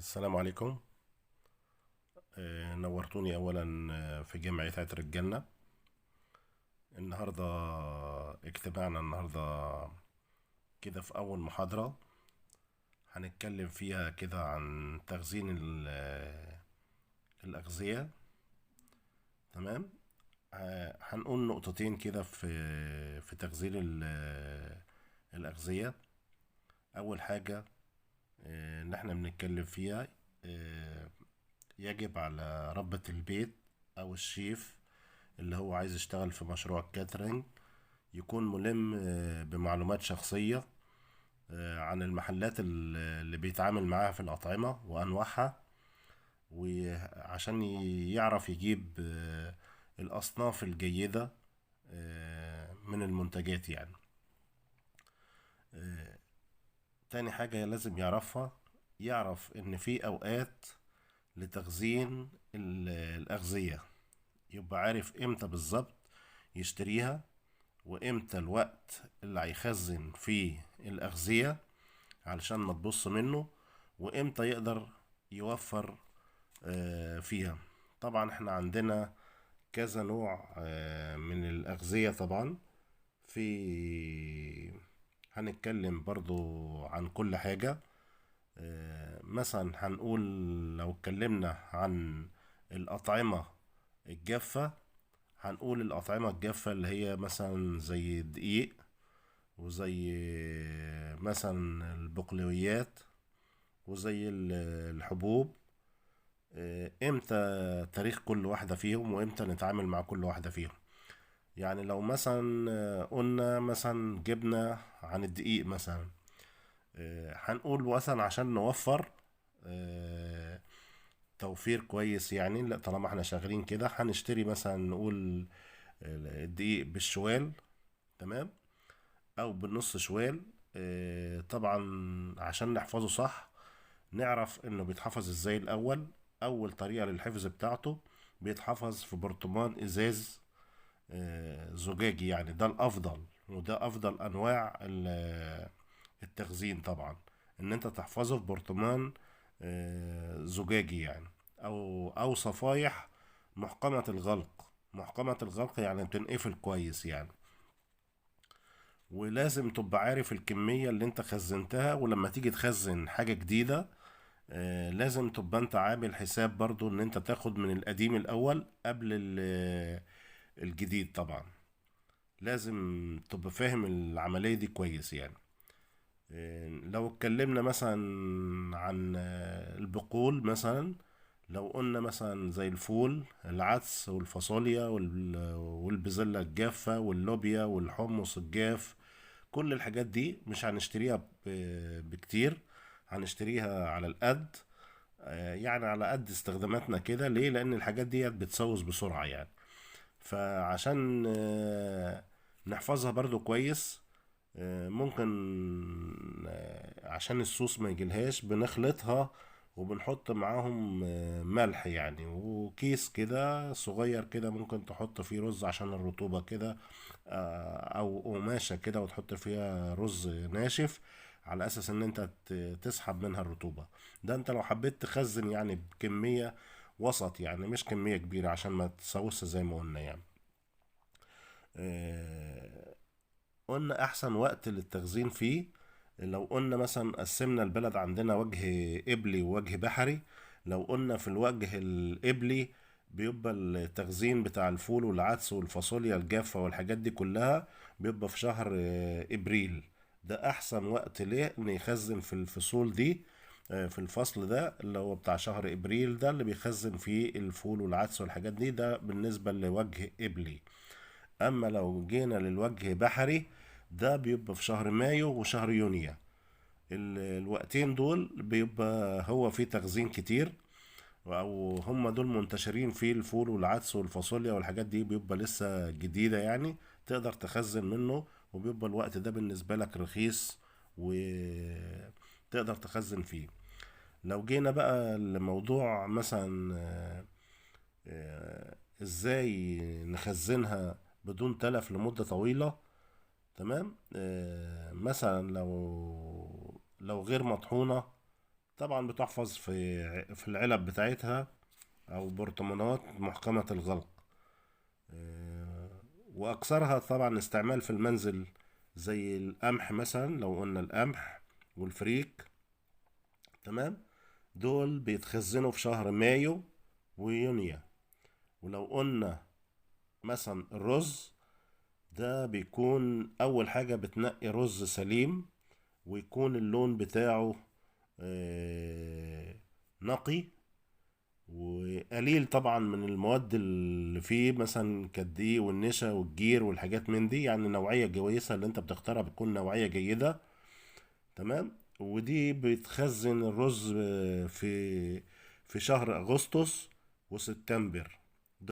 السلام عليكم. نورتوني أولا في جامعة عطر الجنة. النهاردة اجتماعنا النهاردة كده في أول محاضرة هنتكلم فيها كده عن تخزين الأغذية. تمام. هنقول نقطتين كده في تخزين الأغذية. أول حاجة إن احنا بنتكلم فيها، آه، يجب على ربة البيت أو الشيف اللي هو عايز يشتغل في مشروع كاترينج يكون ملم بمعلومات شخصية عن المحلات اللي بيتعامل معاها في الأطعمة وأنواعها، وعشان يعرف يجيب الأصناف الجيدة من المنتجات يعني. آه، تاني حاجة لازم يعرفها، يعرف إن في أوقات لتخزين الأغذية، يبقى عارف إمتى بالظبط يشتريها، وامتى الوقت اللي هيخزن فيه الأغذية علشان ما تبص منه، وامتى يقدر يوفر فيها. طبعا احنا عندنا كذا نوع من الأغذية طبعا. في هنتكلم برضو عن كل حاجة. مثلا هنقول لو اتكلمنا عن الأطعمة الجافة، هنقول الأطعمة الجافة اللي هي مثلا زي الدقيق، وزي مثلا البقوليات، وزي الحبوب. امتى تاريخ كل واحدة فيهم، وامتى نتعامل مع كل واحدة فيهم. يعني لو مثلا قلنا مثلا جبنا عن الدقيق مثلا، هنقول مثلا عشان نوفر آه، توفير كويس يعني. لا، طالما احنا شغالين كده هنشتري مثلا نقول الدقيق بالشوال، تمام، او بالنص شوال. طبعا عشان نحفظه صح نعرف انه بيتحفظ ازاي. الاول، اول طريقة للحفظ بتاعته بيتحفظ في برطمان ازاز زجاجي، يعني ده الافضل، وده افضل انواع التخزين طبعا، ان انت تحفظه في برطمان زجاجي يعني، او صفايح محكمة الغلق. محكمة الغلق يعني بتنقفل كويس يعني. ولازم تبقى عارف الكمية اللي انت خزنتها، ولما تيجي تخزن حاجة جديدة لازم تبقى انت عامل حساب برضو ان انت تاخد من القديم الاول قبل الجديد طبعا. لازم تبقى فاهم العملية دي كويس يعني. لو اتكلمنا مثلا عن البقول مثلا، لو قلنا مثلا زي الفول، العدس والفاصوليا والبزلة الجافة واللوبيا والحمص الجاف، كل الحاجات دي مش هنشتريها بكتير، هنشتريها على القد. يعني على قد استخداماتنا كده. ليه؟ لان الحاجات دي بتسوس بسرعة يعني. فعشان نحفظها برضو كويس، ممكن عشان الصوص ما يجيلهاش بنخلطها وبنحط معاهم ملح يعني، وكيس كده صغير كده ممكن تحط فيه رز عشان الرطوبة كده، او قماشة كده وتحط فيها رز ناشف على اساس ان انت تسحب منها الرطوبة. ده انت لو حبيت تخزن يعني بكمية وسط يعني، مش كمية كبيرة عشان ما تسوسش زي ما قلنا يعني. آه، قلنا احسن وقت للتخزين فيه، لو قلنا مثلا قسمنا البلد عندنا وجه قبلي ووجه بحري. لو قلنا في الوجه القبلي بيبقى التخزين بتاع الفول والعدس والفاصوليا الجافة والحاجات دي كلها بيبقى في شهر ابريل. ده احسن وقت ليه ان يخزن في الفصول دي. في الفصل ده اللي هو بتاع شهر ابريل، ده اللي بيخزن فيه الفول والعدس والحاجات دي، ده بالنسبة لوجه قبلي. اما لو جينا للوجه بحري، ده بيبقى في شهر مايو وشهر يونيو. الوقتين دول بيبقى هو فيه تخزين كتير، او هم دول منتشرين فيه الفول والعدس والفاصوليا والحاجات دي، بيبقى لسه جديدة يعني تقدر تخزن منه، وبيبقى الوقت ده بالنسبة لك رخيص وتقدر تخزن فيه. لو جينا بقى لموضوع مثلا ازاي نخزنها بدون تلف لمدة طويلة. تمام. مثلا لو غير مطحونة، طبعا بتحفظ في العلب بتاعتها او برطمانات محكمة الغلق. واكثرها طبعا استعمال في المنزل، زي القمح مثلا، لو قلنا القمح والفريك. تمام. دول بيتخزنوا في شهر مايو ويونيو. ولو قلنا مثلا الرز، ده بيكون اول حاجة بتنقي رز سليم، ويكون اللون بتاعه نقي، وقليل طبعا من المواد اللي فيه، مثلا كالدقيق والنشا والجير والحاجات من دي. يعني نوعية كويسة اللي انت بتختارها بتكون نوعية جيدة. تمام. ودي بتخزن الرز في شهر اغسطس وسبتمبر.